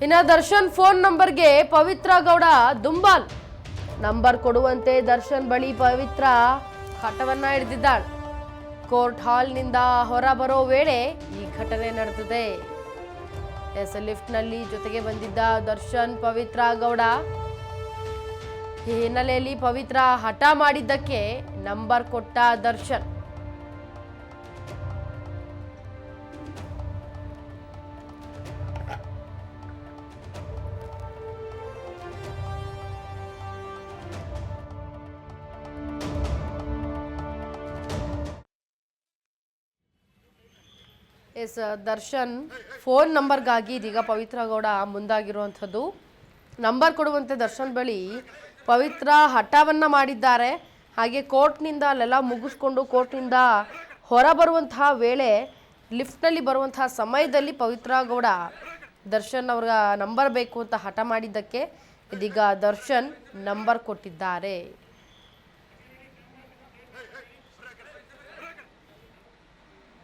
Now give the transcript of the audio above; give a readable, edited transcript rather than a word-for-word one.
ಇನ್ನು ದರ್ಶನ್ ಫೋನ್ ನಂಬರ್ಗೆ ಪವಿತ್ರ ಗೌಡ ದುಂಬಾಲ್. ನಂಬರ್ ಕೊಡುವಂತೆ ದರ್ಶನ್ ಬಳಿ ಪವಿತ್ರ ಹಠವನ್ನ ಹಿಡಿದಿದ್ದಾಳೆ. ಕೋರ್ಟ್ ಹಾಲ್ನಿಂದ ಹೊರ ಬರೋ ವೇಳೆ ಈ ಘಟನೆ ನಡೆದಿದೆ. ಲಿಫ್ಟ್ನಲ್ಲಿ ಜೊತೆಗೆ ಬಂದಿದ್ದ ದರ್ಶನ್ ಪವಿತ್ರ ಗೌಡ. ಈ ಹಿನ್ನೆಲೆಯಲ್ಲಿ ಪವಿತ್ರ ಹಠ ಮಾಡಿದ್ದಕ್ಕೆ ನಂಬರ್ ಕೊಟ್ಟ ದರ್ಶನ್. ದರ್ಶನ್ ಫೋನ್ ನಂಬರ್ಗಾಗಿ ಇದೀಗ ಪವಿತ್ರ ಗೌಡ ಮುಂದಾಗಿರುವಂಥದ್ದು. ನಂಬರ್ ಕೊಡುವಂತೆ ದರ್ಶನ್ ಬಳಿ ಪವಿತ್ರ ಹಠವನ್ನ ಮಾಡಿದ್ದಾರೆ. ಹಾಗೆ ಕೋರ್ಟ್ನಿಂದ ಅಲ್ಲೆಲ್ಲ ಮುಗಿಸ್ಕೊಂಡು ಕೋರ್ಟ್ನಿಂದ ಹೊರ ಬರುವಂತಹ ವೇಳೆ ಲಿಫ್ಟ್ನಲ್ಲಿ ಬರುವಂತಹ ಸಮಯದಲ್ಲಿ ಪವಿತ್ರ ಗೌಡ ದರ್ಶನ್ ಅವ್ರ ನಂಬರ್ ಬೇಕು ಅಂತ ಹಠ ಮಾಡಿದ್ದಕ್ಕೆ ಇದೀಗ ದರ್ಶನ್ ನಂಬರ್ ಕೊಟ್ಟಿದ್ದಾರೆ.